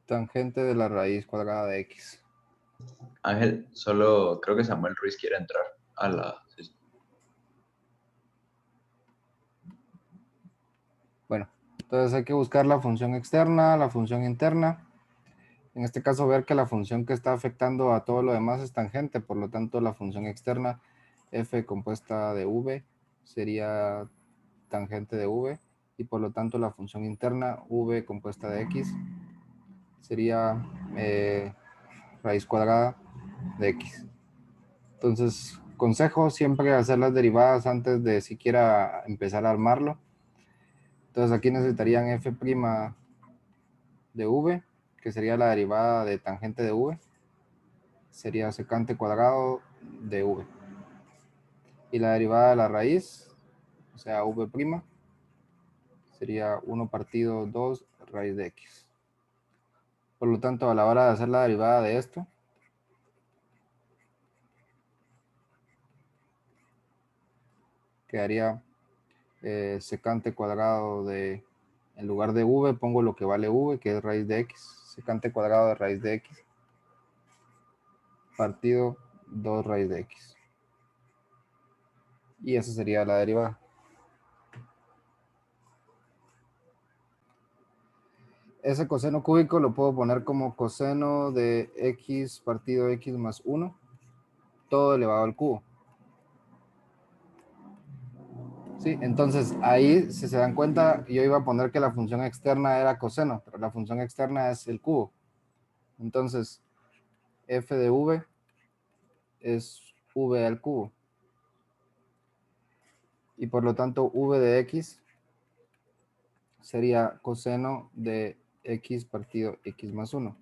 Tangente de la raíz cuadrada de x. Ángel, solo creo que Samuel Ruiz quiere entrar a la sesión. Bueno, entonces hay que buscar la función externa, la función interna. En este caso ver que la función que está afectando a todo lo demás es tangente, por lo tanto la función externa f compuesta de v sería tangente de v, y por lo tanto la función interna v compuesta de x sería raíz cuadrada de x. Entonces, consejo siempre hacer las derivadas antes de siquiera empezar a armarlo. Entonces aquí necesitarían f' de v, que sería la derivada de tangente de v, sería secante cuadrado de v. Y la derivada de la raíz, o sea, v', sería 1 partido 2 raíz de x. Por lo tanto, a la hora de hacer la derivada de esto, quedaría secante cuadrado de, en lugar de v, pongo lo que vale v, que es raíz de x, secante cuadrado de raíz de x, partido 2 raíz de x. Y esa sería la derivada. Ese coseno cúbico lo puedo poner como coseno de x partido x más 1, todo elevado al cubo. Sí, entonces ahí, si se dan cuenta, yo iba a poner que la función externa era coseno, pero la función externa es el cubo. Entonces, f de v es v al cubo. Y por lo tanto, v de x sería coseno de x partido x más 1.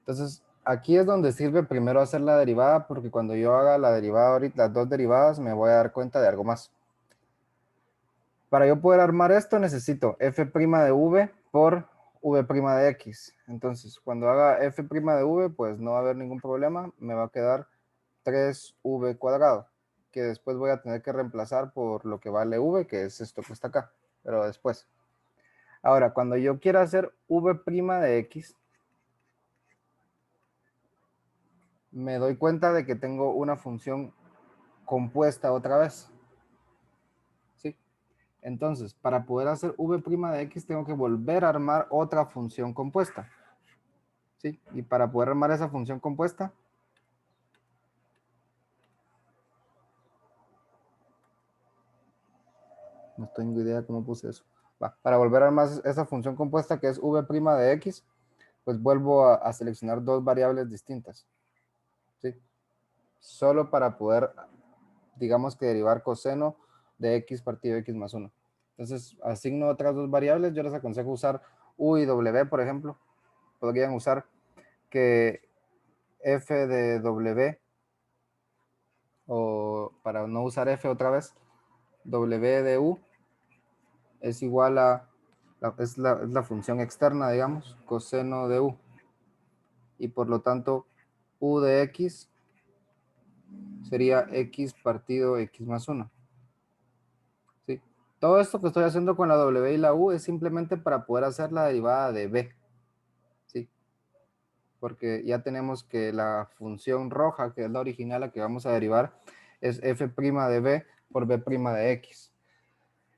Entonces, aquí es donde sirve primero hacer la derivada, porque cuando yo haga la derivada ahorita, las dos derivadas, me voy a dar cuenta de algo más. Para yo poder armar esto, necesito f' de v por v' de x. Entonces, cuando haga f' de v, pues no va a haber ningún problema. Me va a quedar 3v cuadrado, que después voy a tener que reemplazar por lo que vale v, que es esto que está acá, pero después. Ahora, cuando yo quiera hacer v' de x, me doy cuenta de que tengo una función compuesta otra vez. ¿Sí? Entonces, para poder hacer v' de x, tengo que volver a armar otra función compuesta. ¿Sí? Y para poder armar esa función compuesta, no tengo idea cómo puse eso. Para volver a armar esa función compuesta que es v' de x, pues vuelvo a seleccionar dos variables distintas. ¿Sí? Solo para poder, digamos que derivar coseno de x partido x más 1. Entonces, asigno otras dos variables. Yo les aconsejo usar u y w, por ejemplo. Podrían usar que f de w, o para no usar f otra vez, w de u es igual a, es la función externa, digamos, coseno de u. Y por lo tanto, u de x sería x partido x más 1. ¿Sí? Todo esto que estoy haciendo con la w y la u es simplemente para poder hacer la derivada de b. ¿Sí? Porque ya tenemos que la función roja, que es la original, la que vamos a derivar, es f' de b por b' de x.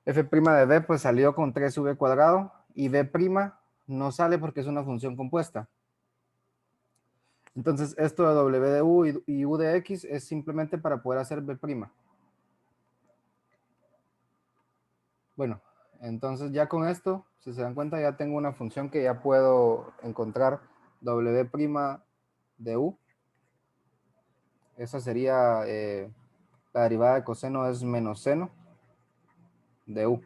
f' de b pues salió con 3v cuadrado, y b' no sale porque es una función compuesta. Entonces esto de w de u y u de x es simplemente para poder hacer b'. Bueno, entonces ya con esto, si se dan cuenta, ya tengo una función que ya puedo encontrar w' de u. Esa sería la derivada de coseno es menos seno de u.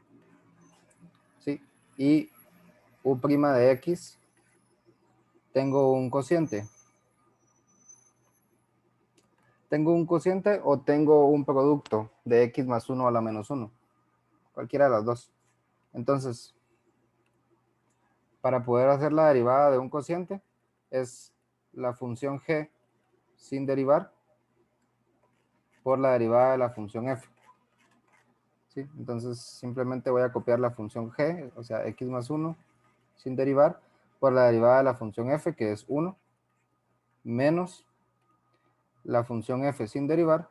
¿Sí? Y u' de x, tengo un cociente. ¿Tengo un cociente o tengo un producto de x más 1 a la menos 1? Cualquiera de las dos. Entonces, para poder hacer la derivada de un cociente, es la función g sin derivar por la derivada de la función f. ¿Sí? Entonces, simplemente voy a copiar la función g, o sea, x más 1 sin derivar, por la derivada de la función f, que es 1, menos la función f sin derivar,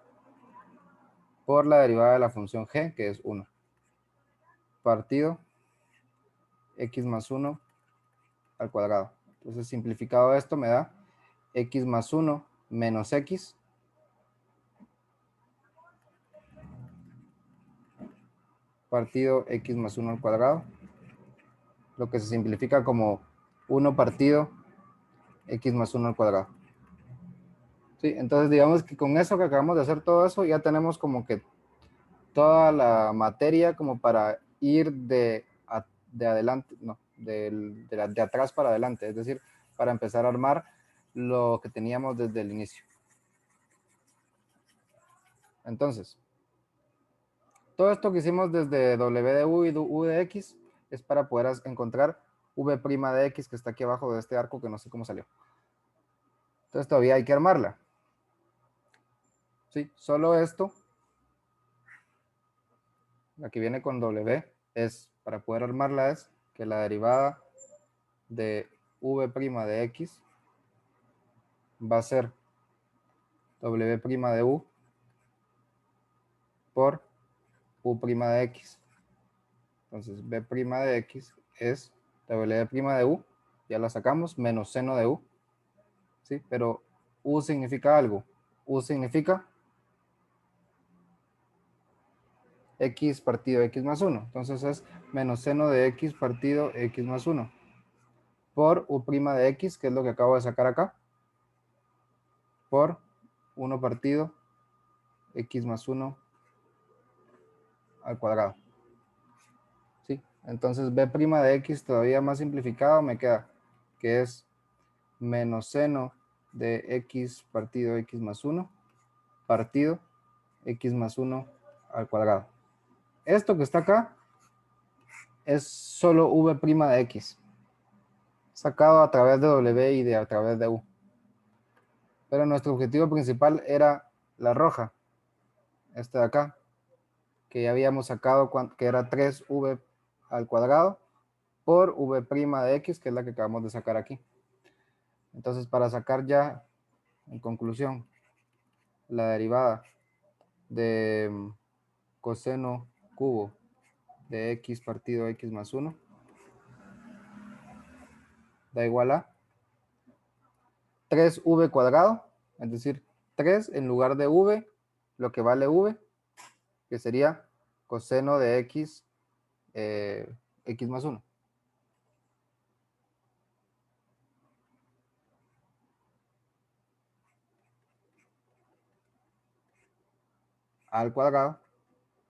por la derivada de la función g, que es 1, partido x más 1 al cuadrado. Entonces, simplificado esto me da x más 1 menos x partido x más 1 al cuadrado, lo que se simplifica como 1 partido x más 1 al cuadrado. Sí, entonces digamos que con eso que acabamos de hacer todo eso, ya tenemos como que toda la materia como para ir de adelante, no, de atrás para adelante, es decir, para empezar a armar lo que teníamos desde el inicio. Entonces, todo esto que hicimos desde W de U y U de X es para poder encontrar V' de X, que está aquí abajo de este arco que no sé cómo salió. Entonces todavía hay que armarla. Sí, solo esto, la que viene con W, es, para poder armarla, es que la derivada de V' de X va a ser W' de U por U' de X. Entonces, B' de X es W' de U, ya la sacamos, menos seno de U. ¿Sí? Pero U significa algo. U significa X partido X más 1. Entonces es menos seno de X partido X más 1. Por U' de X, que es lo que acabo de sacar acá. Por 1 partido X más 1 al cuadrado. ¿Sí? Entonces B' de X todavía más simplificado me queda que es menos seno de X partido X más 1 partido X más 1 al cuadrado. Esto que está acá es solo V' de X, sacado a través de W y a través de U. Pero nuestro objetivo principal era la roja, esta de acá, que ya habíamos sacado, que era 3V al cuadrado por V' de X, que es la que acabamos de sacar aquí. Entonces, para sacar ya, en conclusión, la derivada de coseno cubo de X partido X más 1, da igual a 3V cuadrado, es decir, 3 en lugar de V, lo que vale V, que sería coseno de X, X más 1. Al cuadrado,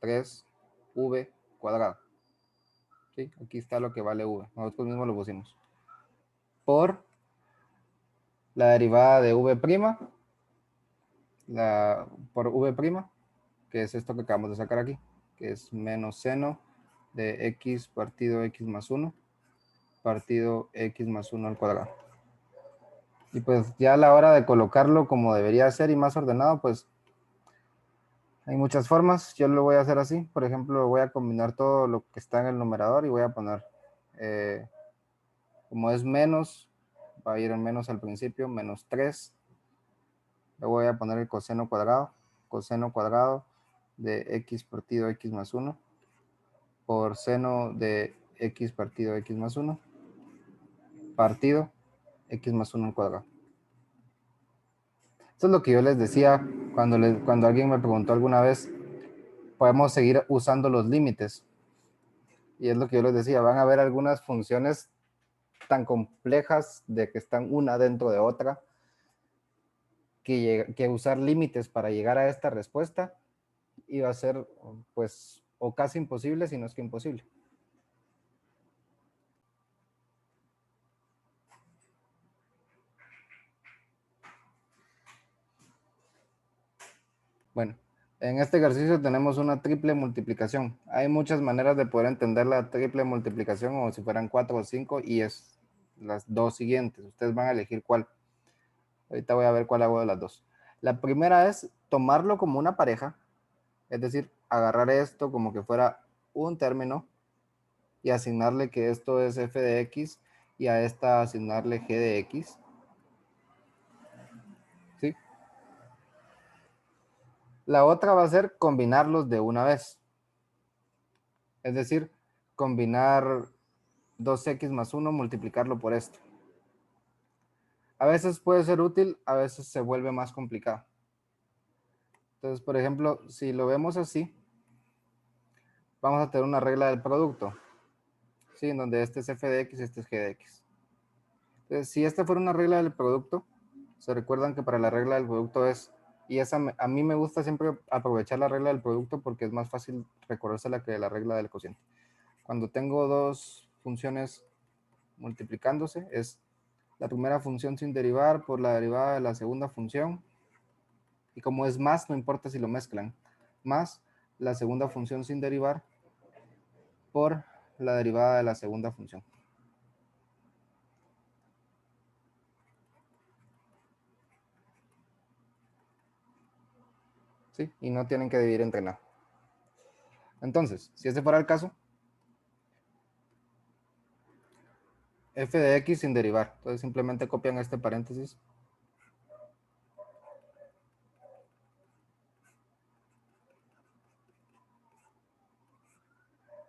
3V cuadrado. ¿Sí? Aquí está lo que vale V. Nosotros mismos lo pusimos. Por la derivada de V', por V', que es esto que acabamos de sacar aquí, que es menos seno de X partido X más 1 partido X más 1 al cuadrado. Y pues ya a la hora de colocarlo como debería ser y más ordenado, pues hay muchas formas. Yo lo voy a hacer así. Por ejemplo, voy a combinar todo lo que está en el numerador y voy a poner, como es menos, va a ir en menos al principio, menos 3. Le voy a poner el coseno cuadrado de X partido X más 1 por seno de X partido X más 1 partido X más 1 al cuadrado. Esto es lo que yo les decía cuando alguien me preguntó alguna vez, podemos seguir usando los límites. Y es lo que yo les decía, van a haber algunas funciones tan complejas de que están una dentro de otra, que usar límites para llegar a esta respuesta iba a ser, pues, o casi imposible, si no es que imposible. Bueno, en este ejercicio tenemos una triple multiplicación. Hay muchas maneras de poder entender la triple multiplicación, o si fueran 4 o 5, y es las dos siguientes. Ustedes van a elegir cuál. Ahorita voy a ver cuál hago de las dos. La primera es tomarlo como una pareja, es decir, agarrar esto como que fuera un término y asignarle que esto es f de x y a esta asignarle g de x. ¿Sí? La otra va a ser combinarlos de una vez. Es decir, combinar 2x más 1, multiplicarlo por esto. A veces puede ser útil, a veces se vuelve más complicado. Entonces, por ejemplo, si lo vemos así, vamos a tener una regla del producto, ¿sí? En donde este es f de x y este es g de x. Entonces, si esta fuera una regla del producto, se recuerdan que para la regla del producto es, y esa a mí me gusta siempre aprovechar la regla del producto porque es más fácil recordársela que la regla del cociente. Cuando tengo dos funciones multiplicándose, es la primera función sin derivar por la derivada de la segunda función, y como es más, no importa si lo mezclan, más la segunda función sin derivar por la derivada de la segunda función. ¿Sí? Y no tienen que dividir entre nada. Entonces, si ese fuera el caso, f de x sin derivar. Entonces simplemente copian este paréntesis.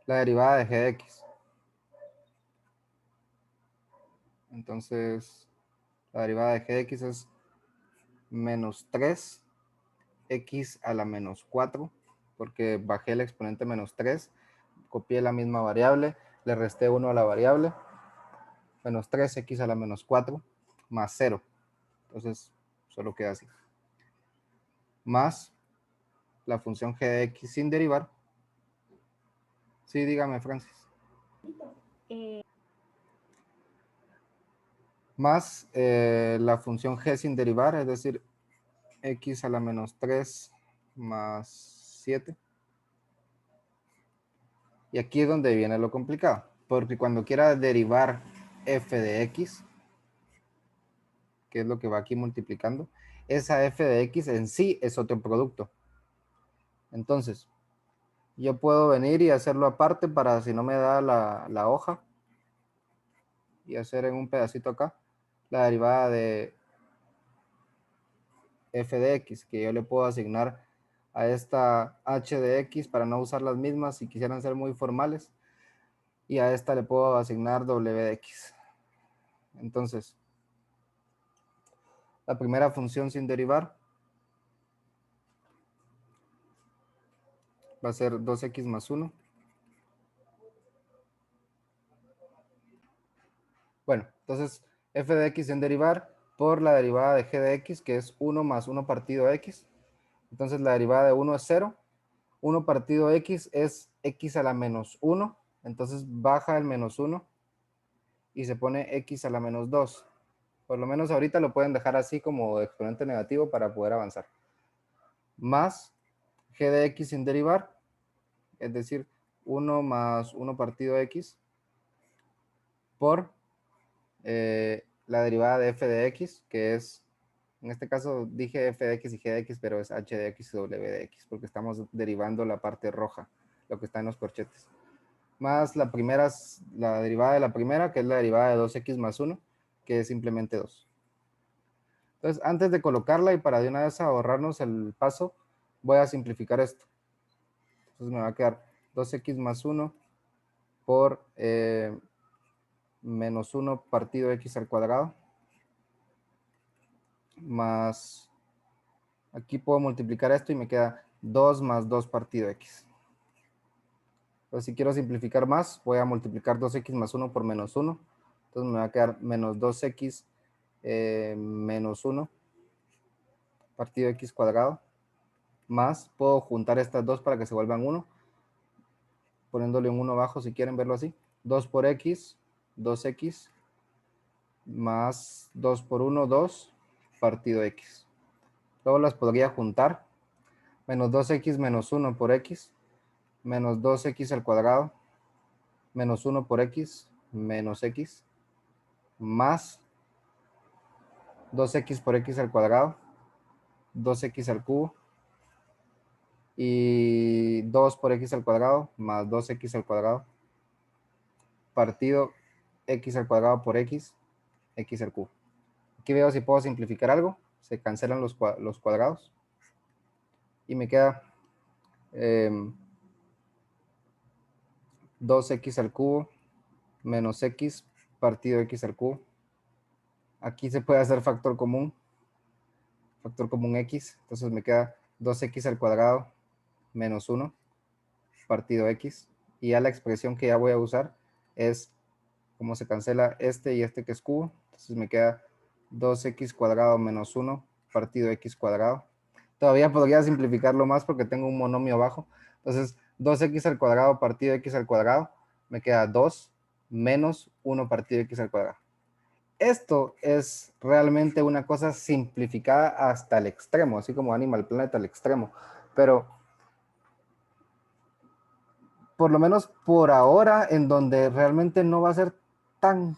La derivada de g de x. Entonces, la derivada de g de x es menos 3x a la menos 4, porque bajé el exponente menos 3, copié la misma variable, le resté 1 a la variable, menos 3x a la menos 4, más 0. Entonces, solo queda así. Más la función g de x sin derivar. Sí, dígame, Francis. Más la función g sin derivar, es decir, x a la menos 3 más 7. Y aquí es donde viene lo complicado, porque cuando quiera derivar f de x, que es lo que va aquí multiplicando, esa f de x en sí es otro producto. Entonces, yo puedo venir y hacerlo aparte para si no me da la hoja, y hacer en un pedacito acá la derivada de f de x, que yo le puedo asignar a esta h de x para no usar las mismas si quisieran ser muy formales, y a esta le puedo asignar w de x. Entonces, la primera función sin derivar va a ser 2x más 1. Bueno, entonces f de x sin derivar por la derivada de g de x, que es 1 más 1 partido x. Entonces la derivada de 1 es 0. 1 partido x es x a la menos 1. Entonces baja el menos 1 y se pone x a la menos 2. Por lo menos ahorita lo pueden dejar así como exponente negativo para poder avanzar. Más g de x sin derivar, es decir, 1 más 1 partido x por la derivada de f de x, que es, en este caso dije f de x y g de x, pero es h de x y w de x, porque estamos derivando la parte roja, lo que está en los corchetes. Más la primera, la derivada de la primera, que es la derivada de 2x más 1, que es simplemente 2. Entonces, antes de colocarla y para de una vez ahorrarnos el paso, voy a simplificar esto. Entonces me va a quedar 2x más 1 por menos 1 partido x al cuadrado, más, aquí puedo multiplicar esto y me queda 2 más 2 partido x. Entonces, si quiero simplificar más, voy a multiplicar 2x más 1 por menos 1. Entonces me va a quedar menos 2x menos 1 partido x cuadrado, más, puedo juntar estas dos para que se vuelvan 1, poniéndole un 1 abajo si quieren verlo así. 2 por x, 2x, más 2 por 1, 2, partido x. Luego las podría juntar. Menos 2x menos 1 por x, menos 2x al cuadrado, menos 1 por x, menos x, más 2x por x al cuadrado, 2x al cubo, y 2 por x al cuadrado, más 2x al cuadrado, partido x al cuadrado por x, x al cubo. Aquí veo si puedo simplificar algo. Se cancelan los cuadrados. Y me queda 2x al cubo menos x partido x al cubo. Aquí se puede hacer factor común x. Entonces me queda 2x al cuadrado menos 1 partido x. Y ya la expresión que ya voy a usar es como se cancela este y este que es cubo. Entonces me queda 2x cuadrado menos 1 partido x cuadrado. Todavía podría simplificarlo más porque tengo un monomio abajo. Entonces 2x al cuadrado partido x al cuadrado me queda 2 menos 1 partido x al cuadrado. Esto es realmente una cosa simplificada hasta el extremo, así como Animal Planet al extremo. Pero por lo menos por ahora, en donde realmente no va a ser tan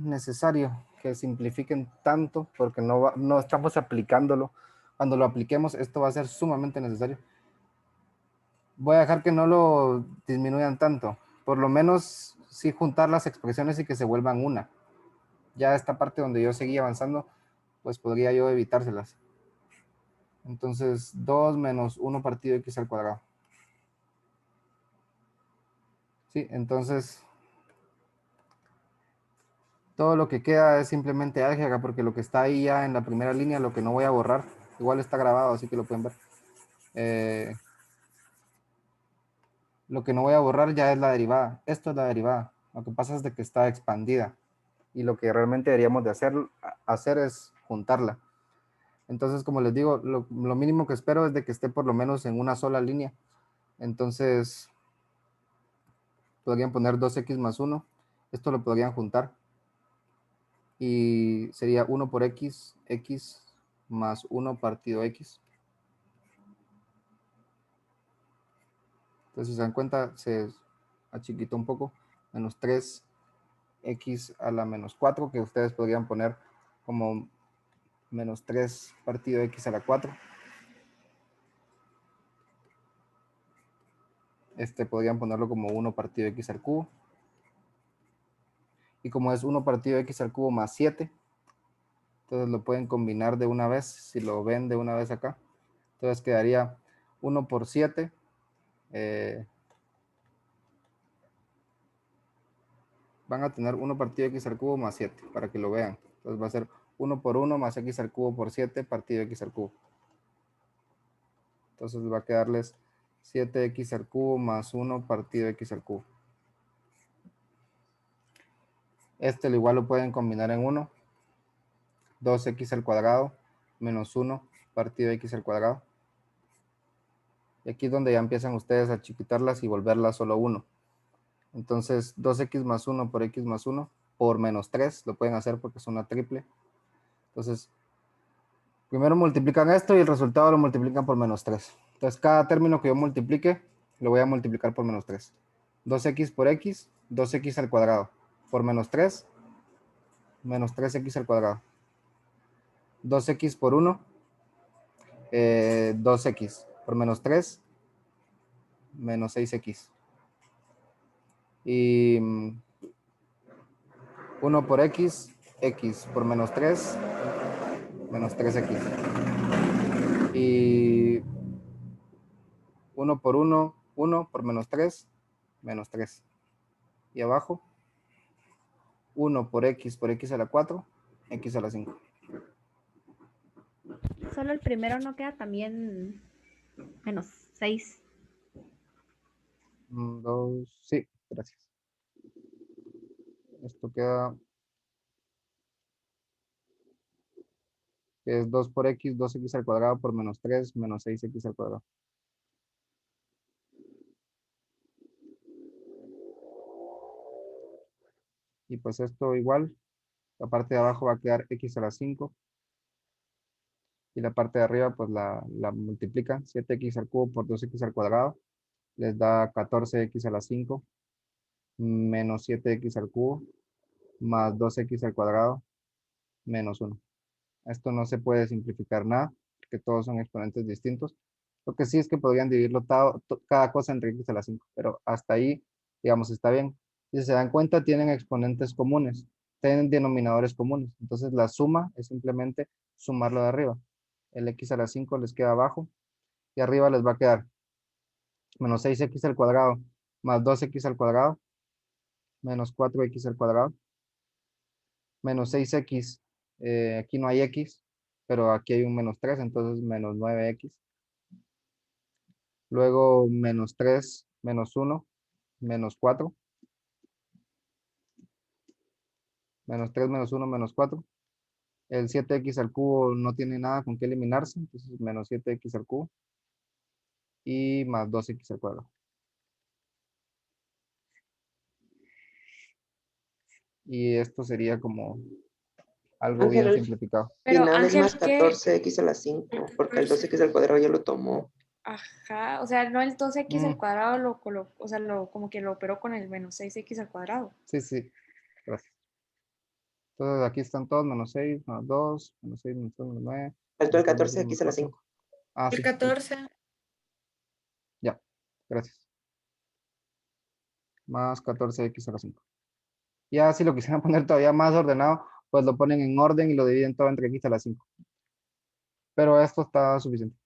necesario que simplifiquen tanto, porque no estamos aplicándolo. Cuando lo apliquemos, esto va a ser sumamente necesario. Voy a dejar que no lo disminuyan tanto. Por lo menos sí juntar las expresiones y que se vuelvan una. Ya esta parte donde yo seguí avanzando, pues podría yo evitárselas. Entonces 2 menos 1 partido x al cuadrado. Sí, entonces todo lo que queda es simplemente álgebra, porque lo que está ahí ya en la primera línea, lo que no voy a borrar, igual está grabado, así que lo pueden ver. Lo que no voy a borrar ya es la derivada. Esto es la derivada. Lo que pasa es de que está expandida. Y lo que realmente deberíamos de hacer es juntarla. Entonces, como les digo, lo mínimo que espero es de que esté por lo menos en una sola línea. Entonces, podrían poner 2x más 1. Esto lo podrían juntar. Y sería 1 por x, x más 1 partido x. Entonces, si se dan cuenta, se achiquitó un poco. Menos 3x a la menos 4, que ustedes podrían poner como menos 3 partido x a la 4. Podrían ponerlo como 1 partido x al cubo. Y como es 1 partido x al cubo más 7, entonces lo pueden combinar de una vez, si lo ven de una vez acá. Entonces quedaría 1 por 7. Van a tener 1 partido x al cubo más 7, para que lo vean. Entonces va a ser 1 por 1 más x al cubo por 7 partido x al cubo. Entonces va a quedarles 7x al cubo más 1 partido x al cubo. Lo igual lo pueden combinar en 1. 2x al cuadrado menos 1 partido x al cuadrado. Y aquí es donde ya empiezan ustedes a chiquitarlas y volverlas solo 1. Entonces 2x más 1 por x más 1 por menos 3. Lo pueden hacer porque es una triple. Entonces primero multiplican esto y el resultado lo multiplican por menos 3. Entonces cada término que yo multiplique lo voy a multiplicar por menos 3. 2x por x, 2x al cuadrado por menos 3, menos 3x al cuadrado. 2x por 1, 2x por menos 3, menos 6x. Y 1 por x, x por menos 3, menos 3x. Y 1 por 1, 1 por menos 3, menos 3. Y abajo, 1 por x a la 4, x a la 5. Solo el primero no queda también menos 6. 2, sí, gracias. Esto queda, que es 2 por x, 2x al cuadrado por menos 3, menos 6x al cuadrado. Y pues esto igual, la parte de abajo va a quedar x a la 5. Y la parte de arriba pues la multiplican, 7x al cubo por 2x al cuadrado. Les da 14x a la 5, menos 7x al cubo, más 2x al cuadrado, menos 1. Esto no se puede simplificar nada, porque todos son exponentes distintos. Lo que sí es que podrían dividirlo cada cosa entre x a la 5, pero hasta ahí, digamos, está bien. Y si se dan cuenta, tienen exponentes comunes, tienen denominadores comunes. Entonces la suma es simplemente sumarlo de arriba. El x a la 5 les queda abajo y arriba les va a quedar menos 6x al cuadrado más 2x al cuadrado menos 4x al cuadrado menos 6x, aquí no hay x, pero aquí hay un menos 3, entonces menos 9x. Luego menos 3, menos 1, menos 4. Menos 3, menos 1, menos 4. El 7x al cubo no tiene nada con qué eliminarse, entonces menos 7x al cubo. Y más 2x al cuadrado. Y esto sería como algo bien Ángel, simplificado. Pero final es Ángel, más ¿qué? 14x a la 5, porque el 2x al cuadrado ya lo tomó. Ajá, o sea, no el 2x al Mm, cuadrado lo colocó, o sea, como que lo operó con el menos 6x al cuadrado. sí, sí, gracias. Entonces aquí están todos, menos 6, menos 2, menos 6, menos 2, menos 9, Faltó el menos 3, menos 1, menos 14x a la 4. 5. Ah, El sí, 14. ya, gracias. Más 14x a la 5. Ya si lo quisieran poner todavía más ordenado, pues lo ponen en orden y lo dividen todo entre x a la 5. Pero esto está suficiente.